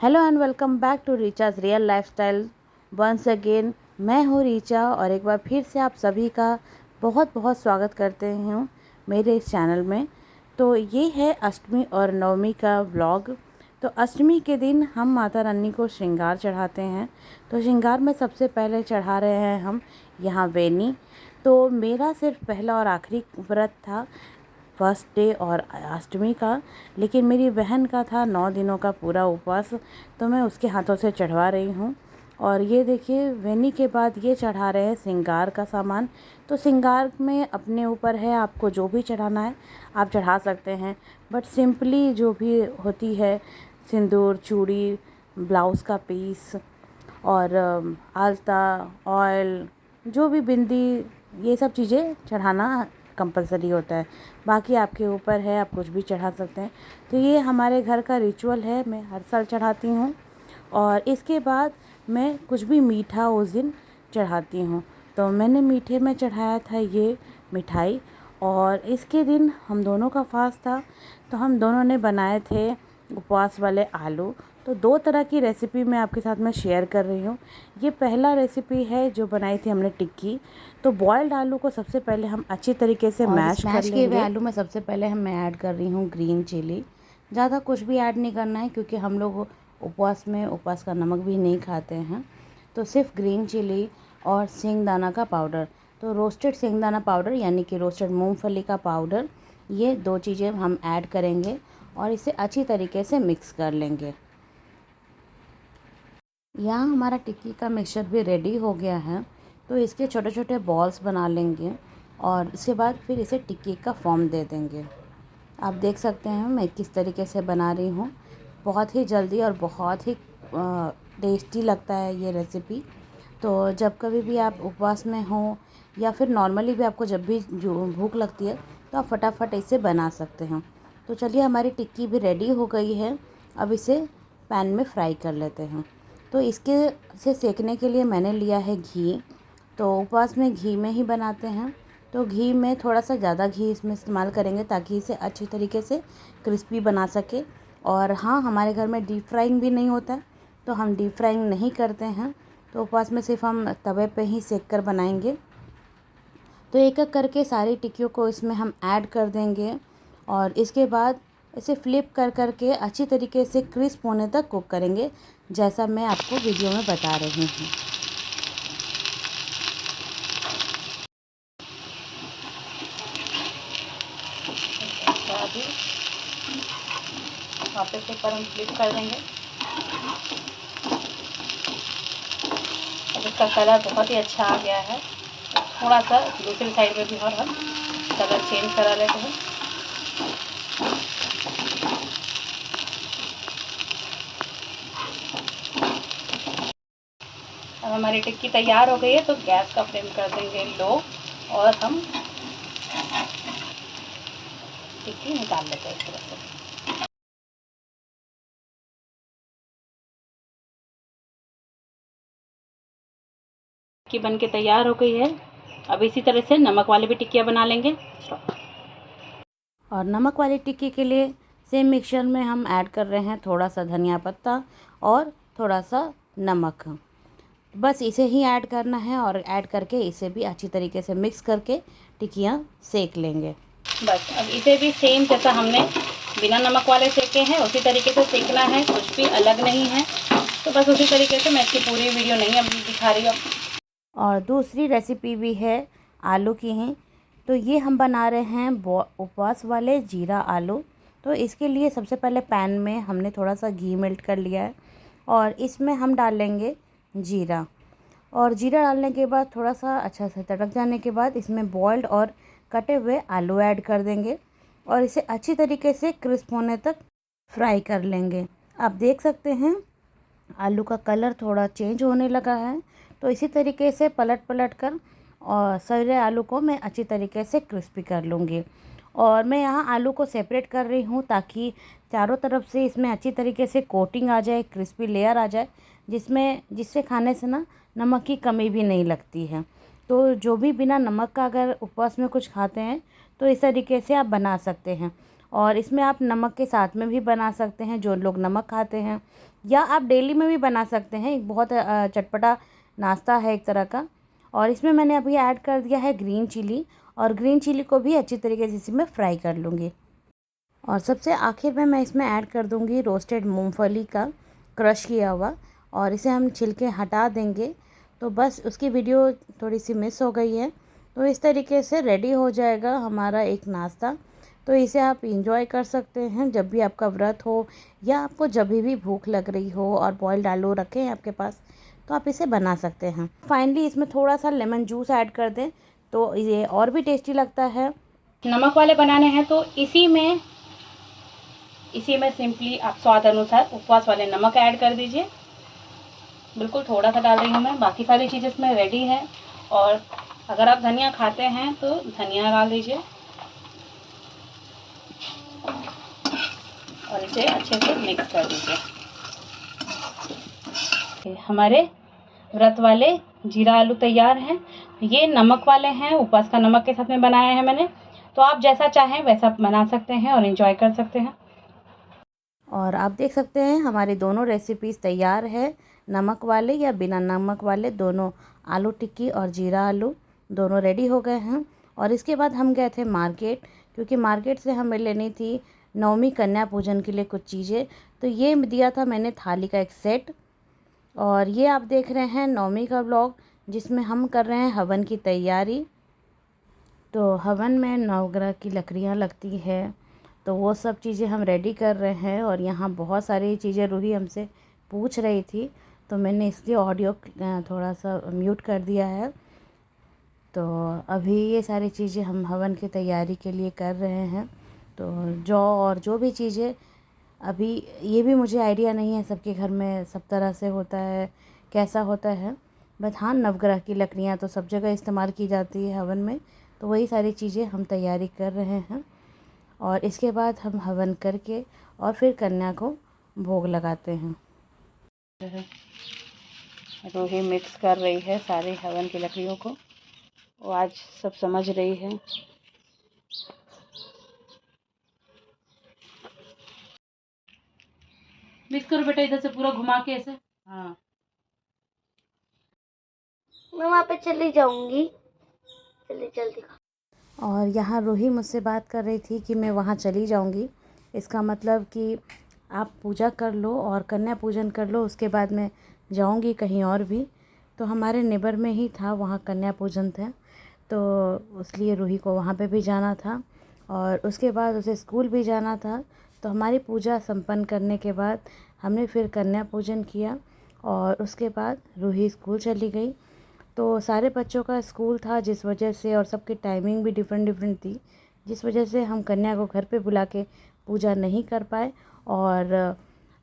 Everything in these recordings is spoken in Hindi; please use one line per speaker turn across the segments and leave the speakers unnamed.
Hello and welcome back to Richa's real lifestyle. Once again मैं हूँ रीचा और एक बार फिर से आप सभी का बहुत बहुत स्वागत करते हूँ मेरे इस चैनल में। तो ये है अष्टमी और नवमी का व्लॉग। तो अष्टमी के दिन हम माता रानी को श्रृंगार चढ़ाते हैं। तो श्रृंगार में सबसे पहले चढ़ा रहे हैं हम यहाँ वेनी। तो मेरा सिर्फ पहला और आखिरी व्रत था फर्स्ट डे और अष्टमी का, लेकिन मेरी बहन का था 9 दिनों का पूरा उपवास, तो मैं उसके हाथों से चढ़वा रही हूँ। और ये देखिए वेनी के बाद ये चढ़ा रहे हैं श्रृंगार का सामान। तो श्रृंगार में अपने ऊपर है, आपको जो भी चढ़ाना है आप चढ़ा सकते हैं, बट सिंपली जो भी होती है सिंदूर, चूड़ी, ब्लाउज़ का पीस और आलता, ऑयल, जो भी बिंदी, ये सब चीज़ें चढ़ाना कंपलसरी होता है। बाकी आपके ऊपर है, आप कुछ भी चढ़ा सकते हैं। तो ये हमारे घर का रिचुअल है, मैं हर साल चढ़ाती हूँ। और इसके बाद मैं कुछ भी मीठा उस दिन चढ़ाती हूँ। तो मैंने मीठे में चढ़ाया था ये मिठाई। और इसके दिन हम दोनों का फास्ट था, तो हम दोनों ने बनाए थे उपवास वाले आलू। तो 2 तरह की रेसिपी मैं आपके साथ में शेयर कर रही हूँ। ये पहला रेसिपी है जो बनाई थी हमने टिक्की। तो बॉयल्ड आलू को सबसे पहले हम अच्छी तरीके से मैश कर लेंगे। किए हुए आलू में सबसे पहले मैं ऐड कर रही हूँ ग्रीन चिली। ज़्यादा कुछ भी ऐड नहीं करना है क्योंकि हम लोग उपवास में उपवास का नमक भी नहीं खाते हैं। तो सिर्फ ग्रीन चिली और सेंगदाना का पाउडर, तो रोस्टेड सेंगदाना पाउडर यानी कि रोस्टेड मूंगफली का पाउडर, ये 2 चीज़ें हम ऐड करेंगे और इसे अच्छी तरीके से मिक्स कर लेंगे। यहाँ हमारा टिक्की का मिक्सचर भी रेडी हो गया है। तो इसके छोटे छोटे बॉल्स बना लेंगे और इसके बाद फिर इसे टिक्की का फॉर्म दे देंगे। आप देख सकते हैं मैं किस तरीके से बना रही हूँ। बहुत ही जल्दी और बहुत ही टेस्टी लगता है ये रेसिपी। तो जब कभी भी आप उपवास में हो या फिर नॉर्मली भी आपको जब भी जो भूख लगती है तो आप फटाफट इसे बना सकते हैं। तो चलिए हमारी टिक्की भी रेडी हो गई है। अब इसे पैन में फ्राई कर लेते हैं। तो इसके से सेकने के लिए मैंने लिया है घी। तो उपवास में घी में ही बनाते हैं, तो घी में थोड़ा सा ज़्यादा घी इसमें इस्तेमाल करेंगे ताकि इसे अच्छी तरीके से क्रिस्पी बना सके। और हाँ, हमारे घर में डीप फ्राइंग भी नहीं होता है, तो हम डीप फ्राइंग नहीं करते हैं। तो उपवास में सिर्फ हम तवे पे ही सेक कर बनाएंगे। तो एक एक करके सारी टिक्कियों को इसमें हम ऐड कर देंगे और इसके बाद इसे फ्लिप कर करके अच्छी तरीके से क्रिस्प होने तक कुक करेंगे, जैसा मैं आपको वीडियो में बता रही हूँ। वापस एक बार हम फ्लिप कर देंगे। अब इसका कलर बहुत ही अच्छा आ गया है। थोड़ा सा दूसरी साइड में भी और हम कलर चेंज करा लेते हैं। अब हमारी टिक्की तैयार हो गई है, तो गैस का फ्लेम कर देंगे लो और हम टिक्की निकाल लेते हैं इस तरह से। टिक्की बन के तैयार हो गई है। अब इसी तरह से नमक वाली भी टिक्कियाँ बना लेंगे। और नमक वाली टिक्की के लिए सेम मिक्सचर में हम ऐड कर रहे हैं थोड़ा सा धनिया पत्ता और थोड़ा सा नमक। बस इसे ही ऐड करना है और ऐड करके इसे भी अच्छी तरीके से मिक्स करके टिक्कियाँ सेक लेंगे। बस अब इसे भी सेम जैसा हमने बिना नमक वाले सेके हैं उसी तरीके से सेकना है, कुछ भी अलग नहीं है। तो बस उसी तरीके से, मैं इसकी पूरी वीडियो नहीं अभी दिखा रही हूँ। और दूसरी रेसिपी भी है आलू की ही। तो ये हम बना रहे हैं उपवास वाले जीरा आलू। तो इसके लिए सबसे पहले पैन में हमने थोड़ा सा घी मेल्ट कर लिया है और इसमें हम डाल लेंगे जीरा। और जीरा डालने के बाद थोड़ा सा अच्छा से तड़क जाने के बाद इसमें बॉइल्ड और कटे हुए आलू ऐड कर देंगे और इसे अच्छी तरीके से क्रिस्प होने तक फ्राई कर लेंगे। आप देख सकते हैं आलू का कलर थोड़ा चेंज होने लगा है। तो इसी तरीके से पलट पलट कर और सारे आलू को मैं अच्छी तरीके से क्रिस्पी कर लूँगी। और मैं यहाँ आलू को सेपरेट कर रही हूँ ताकि चारों तरफ से इसमें अच्छी तरीके से कोटिंग आ जाए, क्रिस्पी लेयर आ जाए, जिससे खाने से ना नमक की कमी भी नहीं लगती है। तो जो भी बिना नमक का अगर उपवास में कुछ खाते हैं तो इस तरीके से आप बना सकते हैं। और इसमें आप नमक के साथ में भी बना सकते हैं, जो लोग नमक खाते हैं या आप डेली में भी बना सकते हैं। एक बहुत चटपटा नाश्ता है एक तरह का। और इसमें मैंने अभी ऐड कर दिया है ग्रीन चिली, और ग्रीन चिली को भी अच्छी तरीके से इसमें फ्राई कर लूँगी। और सबसे आखिर में मैं इसमें ऐड कर दूँगी रोस्टेड मूंगफली का क्रश किया हुआ, और इसे हम छिलके हटा देंगे। तो बस उसकी वीडियो थोड़ी सी मिस हो गई है। तो इस तरीके से रेडी हो जाएगा हमारा एक नाश्ता। तो इसे आप इंजॉय कर सकते हैं जब भी आपका व्रत हो, या आपको जब भी भूख लग रही हो और बॉइल्ड आलू रखे हैं आपके पास, तो आप इसे बना सकते हैं। फाइनली इसमें थोड़ा सा लेमन जूस ऐड कर दें तो ये और भी टेस्टी लगता है।
नमक वाले बनाने हैं तो इसी में सिंपली आप स्वाद अनुसार उपवास वाले नमक ऐड कर दीजिए। बिल्कुल थोड़ा सा डाल रही हूँ मैं, बाकी सारी चीज़ें इसमें रेडी है। और अगर आप धनिया खाते हैं तो धनिया डाल दीजिए और इसे अच्छे से मिक्स कर दीजिए। हमारे व्रत वाले जीरा आलू तैयार हैं। ये नमक वाले हैं, उपवास का नमक के साथ में बनाया है मैंने। तो आप जैसा चाहें वैसा बना सकते हैं और एंजॉय कर सकते हैं।
और आप देख सकते हैं हमारी दोनों रेसिपीज़ तैयार है, नमक वाले या बिना नमक वाले दोनों। आलू टिक्की और जीरा आलू दोनों रेडी हो गए हैं। और इसके बाद हम गए थे मार्केट, क्योंकि मार्केट से हमें लेनी थी नवमी कन्या पूजन के लिए कुछ चीज़ें। तो ये दिया था मैंने थाली का एक सेट। और ये आप देख रहे हैं नवमी का व्लॉग, जिसमें हम कर रहे हैं हवन की तैयारी। तो हवन में नवग्रह की लकड़ियाँ लगती है, तो वो सब चीज़ें हम रेडी कर रहे हैं। और यहाँ बहुत सारी चीज़ें रूही हमसे पूछ रही थी, तो मैंने इसलिए ऑडियो थोड़ा सा म्यूट कर दिया है। तो अभी ये सारी चीज़ें हम हवन की तैयारी के लिए कर रहे हैं। तो जौ और जो भी चीज़ें, अभी ये भी मुझे आइडिया नहीं है सबके घर में सब तरह से होता है, कैसा होता है। बट हाँ, नवग्रह की लकड़ियाँ तो सब जगह इस्तेमाल की जाती है हवन में। तो वही सारी चीज़ें हम तैयारी कर रहे हैं। और इसके बाद हम हवन करके और फिर कन्या को भोग लगाते हैं।
रूही मिक्स कर रही है सारे हवन की लकड़ियों को, वो आज सब समझ रही है। मिक्स करो बेटा, इधर से पूरा घुमा के ऐसे। हाँ,
मैं वहाँ पे चली जाऊंगी, चलिए जल्दी।
और यहाँ रूही मुझसे बात कर रही थी कि मैं वहाँ चली जाऊँगी। इसका मतलब कि आप पूजा कर लो और कन्या पूजन कर लो, उसके बाद मैं जाऊँगी कहीं और भी। तो हमारे नेबर में ही था, वहाँ कन्या पूजन था, तो इसलिए रूही को वहाँ पे भी जाना था। और उसके बाद उसे स्कूल भी जाना था। तो हमारी पूजा संपन्न करने के बाद हमने फिर कन्या पूजन किया, और उसके बाद रूही स्कूल चली गई। तो सारे बच्चों का स्कूल था, जिस वजह से, और सबकी टाइमिंग भी डिफरेंट थी, जिस वजह से हम कन्या को घर पे बुला के पूजा नहीं कर पाए। और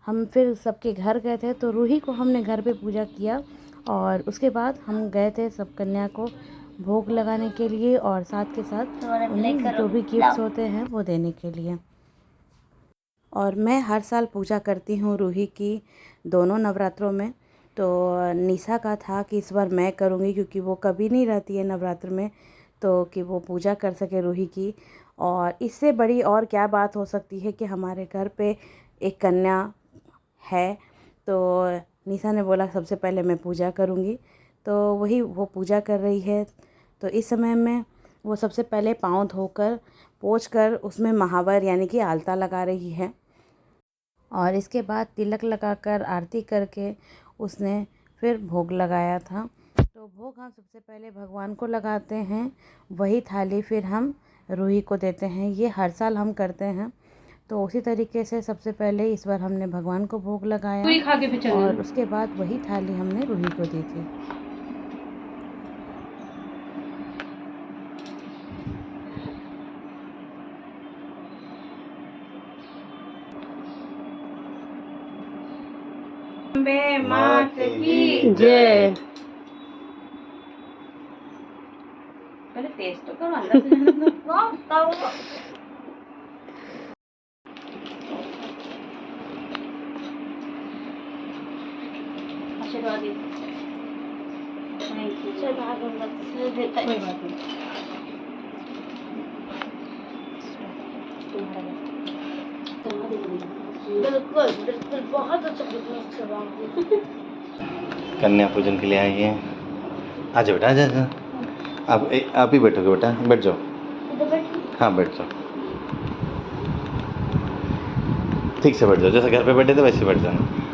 हम फिर सबके घर गए थे, तो रूही को हमने घर पे पूजा किया। और उसके बाद हम गए थे सब कन्या को भोग लगाने के लिए, और साथ के साथ उन्हें जो भी गिफ्ट्स होते हैं वो देने के लिए। और मैं हर साल पूजा करती हूँ रूही की दोनों नवरात्रों में। तो निशा का था कि इस बार मैं करूँगी, क्योंकि वो कभी नहीं रहती है नवरात्र में, तो कि वो पूजा कर सके रूही की। और इससे बड़ी और क्या बात हो सकती है कि हमारे घर पे एक कन्या है। तो निशा ने बोला सबसे पहले मैं पूजा करूँगी, तो वही वो पूजा कर रही है। तो इस समय में वो सबसे पहले पाँव धोकर पोंछ कर उसमें महावर यानी कि आलता लगा रही है। और इसके बाद तिलक लगाकर आरती करके उसने फिर भोग लगाया था। तो भोग हम सबसे पहले भगवान को लगाते हैं, वही थाली फिर हम रूही को देते हैं। ये हर साल हम करते हैं। तो उसी तरीके से सबसे पहले इस बार हमने भगवान को भोग लगाया, और उसके बाद वही थाली हमने रूही को दी थी।
अम्बे मात की जय। पहले टेस्ट तो करो, अंदर से जाने दो। आशीर्वाद दीजिए। Thank you. कोई बात नहीं। तुम्हारा
बिल्कुल बिल्कुल बहुत अच्छा बिजनेस चलाऊंगी।
कन्या पूजन के लिए आई हैं। आ जाओ बेटा, आ जाओ। आप ही बैठोगे बेटा, बैठ जाओ।
इधर बैठो।
हाँ बैठ जाओ, ठीक से बैठ जाओ, जैसे घर पे बैठे थे वैसे बैठ जाना।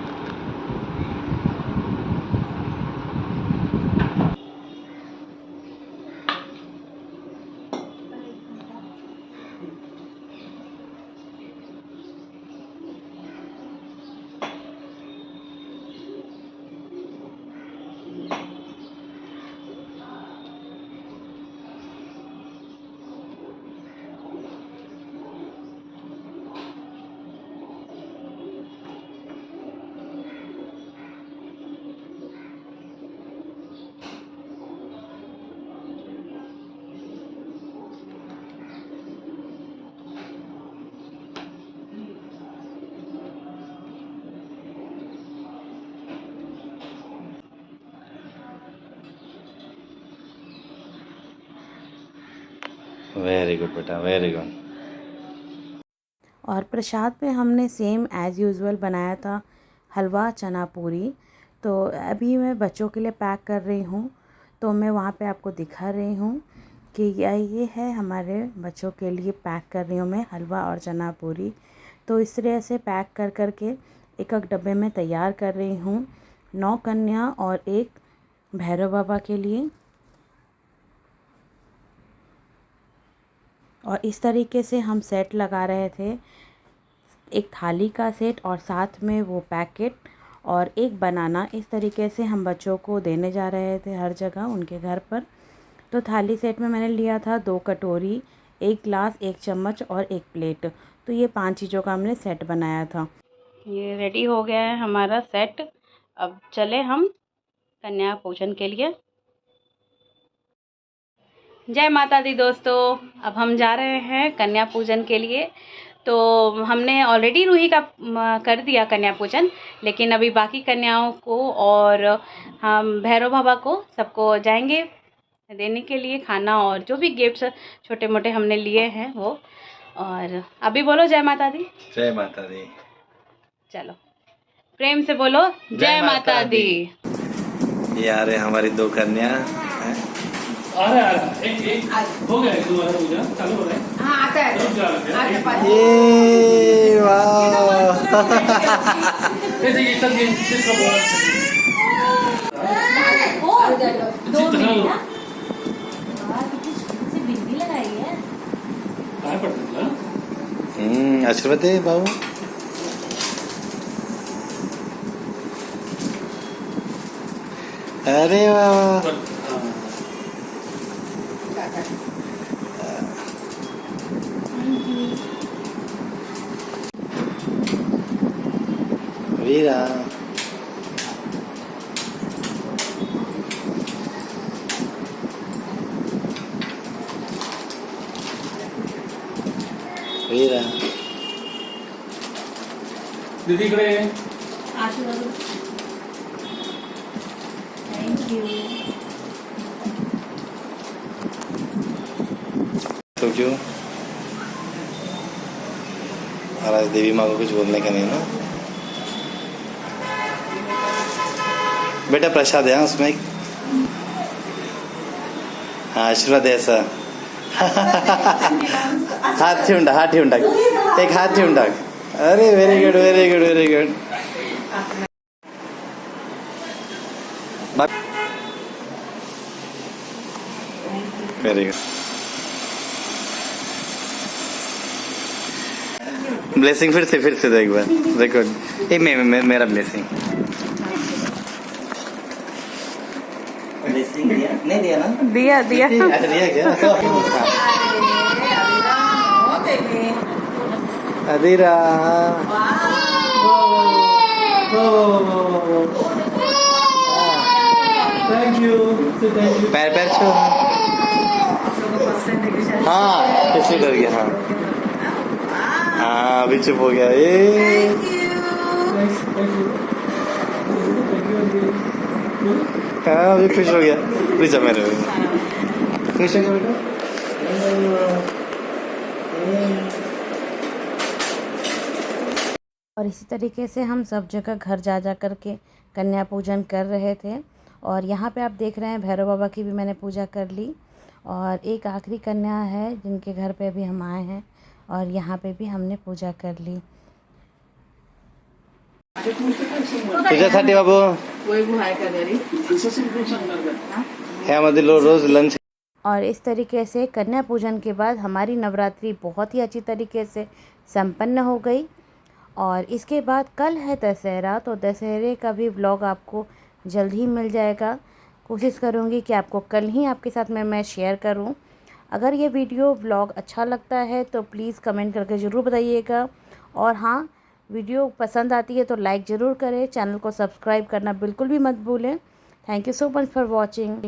वेरी गुड बेटा, वेरी गुड।
और प्रसाद में हमने सेम एज़ यूजुअल बनाया था हलवा चना पूरी। तो अभी मैं बच्चों के लिए पैक कर रही हूँ, तो मैं वहाँ पे आपको दिखा रही हूँ कि ये है हमारे बच्चों के लिए पैक कर रही हूँ मैं हलवा और चना पूरी। तो इस तरह से पैक कर कर के एक एक डब्बे में तैयार कर रही हूँ 9 कन्या और 1 भैरव बाबा के लिए। और इस तरीके से हम सेट लगा रहे थे, एक थाली का सेट और साथ में वो पैकेट और एक बनाना। इस तरीके से हम बच्चों को देने जा रहे थे हर जगह उनके घर पर। तो थाली सेट में मैंने लिया था 2 कटोरी, 1 ग्लास, 1 चम्मच और 1 प्लेट। तो ये 5 चीज़ों का हमने सेट बनाया था।
ये रेडी हो गया है हमारा सेट। अब चले हम कन्या पूजन के लिए। जय माता दी दोस्तों, अब हम जा रहे हैं कन्या पूजन के लिए। तो हमने ऑलरेडी रूही का कर दिया कन्या पूजन, लेकिन अभी बाकी कन्याओं को और हम भैरव बाबा को सबको जाएंगे देने के लिए खाना और जो भी गिफ्ट्स छोटे मोटे हमने लिए हैं वो। और अभी बोलो जय माता दी।
जय माता दी।
चलो प्रेम से बोलो जय माता दी।
ये आ रहे हमारी 2 कन्या हैं।
आ रहा है एक हो गया तुम्हारा पूजा चालू हो रहा है। हाँ आता है।
ये वाह
ऐसे ये सब ये किसका बोला
बिंदी लगाई है।
काय पडतं तुला?
आशीर्वाद दे बाबू। अरे वाह, वीरा वीरा
दीदीकडे
आशीर्वाद। Thank you.
तो क्यों? और आज देवी माँ को कुछ बोलने का नहीं ना बेटा? प्रसाद है उसमें एक। हाँ आशीर्वाद है ऐसा। हाथ ठेवून टाक, हाथ ठेवून टाक, एक हात ठेवून टाक। अरे very good, very good, very good. Very good. Blessing फिर से दो एक बार, रिकॉर्ड। ए मेरा ब्लेसिंग। ब्लेसिंग दिया नहीं दिया ना?
दिया दिया।
अच्छा दिया क्या? अधीरा
थैंक यू।
पैर पैर छो। हाँ इसलिए डर गया। हाँ हाँ अभी चुप हो गया। ये हाँ अभी खुश हो गया। प्लीज मेरे खुश हो गया बेटा।
और इसी तरीके से हम सब जगह घर जा जा कर के कन्या पूजन कर रहे थे। और यहाँ पे आप देख रहे हैं भैरव बाबा की भी मैंने पूजा कर ली। और एक आखिरी कन्या है जिनके घर पे भी हम आए हैं और यहाँ पे भी हमने पूजा कर ली।
तुझ्यासाठी बाबू ह्यामध्ये रोज लंच।
और इस तरीके से कन्या पूजन के बाद हमारी नवरात्रि बहुत ही अच्छी तरीके से संपन्न हो गई। और इसके बाद कल है दशहरा, तो दशहरे का भी व्लॉग आपको जल्द ही मिल जाएगा। कोशिश करूँगी कि आपको कल ही आपके साथ में मैं शेयर करूँ। अगर ये वीडियो व्लॉग अच्छा लगता है तो प्लीज़ कमेंट करके ज़रूर बताइएगा। और हाँ, वीडियो पसंद आती है तो लाइक ज़रूर करें। चैनल को सब्सक्राइब करना बिल्कुल भी मत भूलें। Thank you so much for watching.